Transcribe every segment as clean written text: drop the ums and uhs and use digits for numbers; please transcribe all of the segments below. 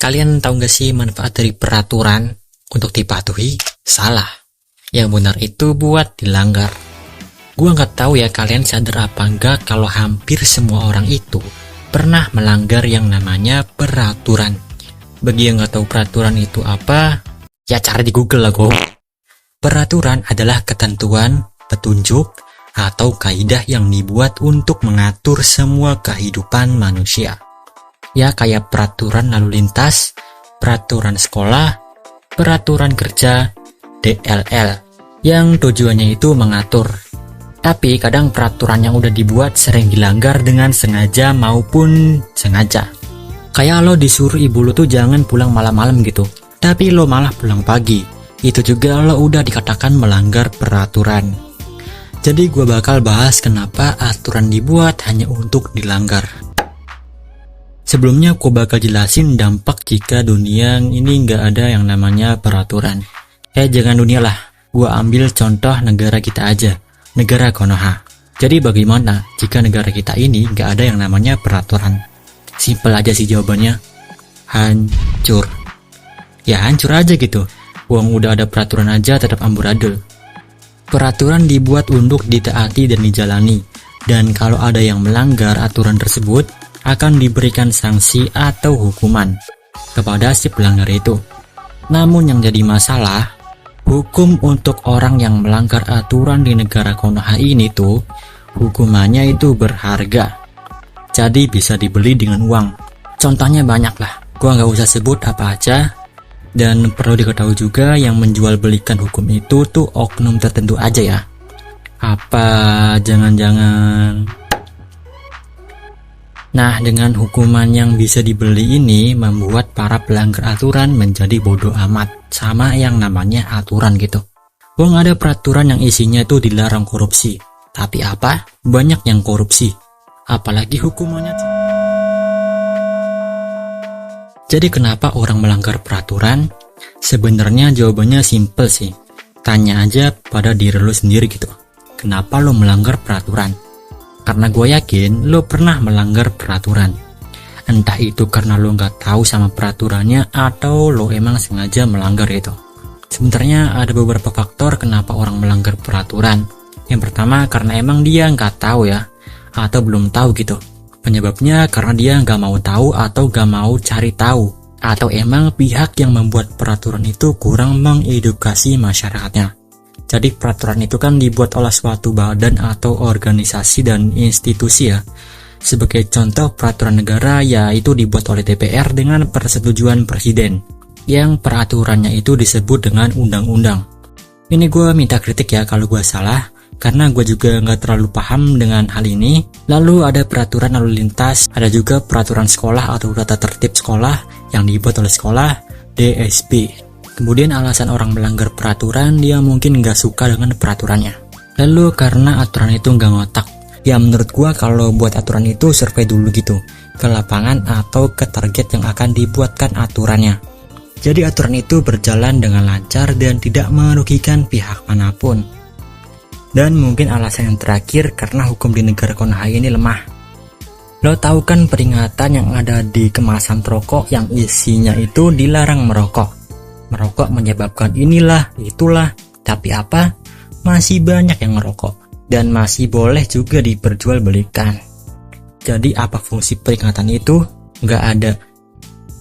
Kalian tahu gak sih manfaat dari peraturan untuk dipatuhi? Salah. Yang benar itu buat dilanggar. Gua nggak tahu ya kalian sadar apa enggak kalau hampir semua orang itu pernah melanggar yang namanya peraturan. Bagi yang nggak tahu peraturan itu apa, ya cari di Google lah go. Peraturan adalah ketentuan, petunjuk, atau kaidah yang dibuat untuk mengatur semua kehidupan manusia. Ya kayak peraturan lalu lintas, peraturan sekolah, peraturan kerja, DLL, yang tujuannya itu mengatur. Tapi kadang peraturan yang udah dibuat sering dilanggar dengan sengaja maupun sengaja. Kayak lo disuruh ibu lo tuh jangan pulang malam-malam gitu, tapi lo malah pulang pagi. Itu juga lo udah dikatakan melanggar peraturan. Jadi gue bakal bahas kenapa aturan dibuat hanya untuk dilanggar. Sebelumnya gue bakal jelasin dampak jika dunia ini nggak ada yang namanya peraturan. Jangan dunia lah, gue ambil contoh negara kita aja, negara Konoha. Jadi bagaimana jika negara kita ini nggak ada yang namanya peraturan? Simpel aja sih jawabannya, hancur. Ya hancur aja gitu, uang udah ada peraturan aja tetap amburadul. Peraturan dibuat untuk ditaati dan dijalani, dan kalau ada yang melanggar aturan tersebut, akan diberikan sanksi atau hukuman kepada si pelanggar itu. Namun yang jadi masalah, hukum untuk orang yang melanggar aturan di negara Konoha ini tuh, hukumannya itu berharga. Jadi bisa dibeli dengan uang. Contohnya banyak lah, gua nggak usah sebut apa aja. Dan perlu diketahui juga yang menjual belikan hukum itu tuh oknum tertentu aja ya. Apa jangan-jangan... Nah, dengan hukuman yang bisa dibeli ini membuat para pelanggar aturan menjadi bodoh amat sama yang namanya aturan gitu. Wong ada peraturan yang isinya itu dilarang korupsi, tapi apa? Banyak yang korupsi. Apalagi hukumannya. Jadi kenapa orang melanggar peraturan? Sebenarnya jawabannya simple sih. Tanya aja pada diri lo sendiri gitu. Kenapa lo melanggar peraturan? Karena gue yakin lo pernah melanggar peraturan. Entah itu karena lo nggak tahu sama peraturannya atau lo emang sengaja melanggar itu. Sebenarnya ada beberapa faktor kenapa orang melanggar peraturan. Yang pertama karena emang dia nggak tahu ya, atau belum tahu gitu. Penyebabnya karena dia nggak mau tahu atau nggak mau cari tahu. Atau emang pihak yang membuat peraturan itu kurang mengedukasi masyarakatnya. Jadi peraturan itu kan dibuat oleh suatu badan atau organisasi dan institusi ya. Sebagai contoh peraturan negara yaitu dibuat oleh DPR dengan persetujuan presiden. Yang peraturannya itu disebut dengan undang-undang. Ini gue minta kritik ya kalau gue salah. Karena gue juga nggak terlalu paham dengan hal ini. Lalu ada peraturan lalu lintas. Ada juga peraturan sekolah atau tata tertib sekolah yang dibuat oleh sekolah, DSP. Kemudian alasan orang melanggar peraturan, dia mungkin nggak suka dengan peraturannya. Lalu karena aturan itu nggak ngotak. Ya menurut gua kalau buat aturan itu survei dulu gitu, ke lapangan atau ke target yang akan dibuatkan aturannya. Jadi aturan itu berjalan dengan lancar dan tidak merugikan pihak manapun. Dan mungkin alasan yang terakhir karena hukum di negara Konoha ini lemah. Lo tahu kan peringatan yang ada di kemasan rokok yang isinya itu dilarang merokok. Merokok menyebabkan inilah, itulah, tapi apa? Masih banyak yang ngerokok dan masih boleh juga diperjualbelikan. Jadi apa fungsi peringatan itu? Nggak ada.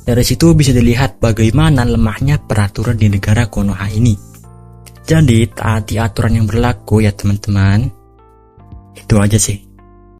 Dari situ bisa dilihat bagaimana lemahnya peraturan di negara Konoha ini. Jadi taati aturan yang berlaku ya teman-teman. Itu aja sih.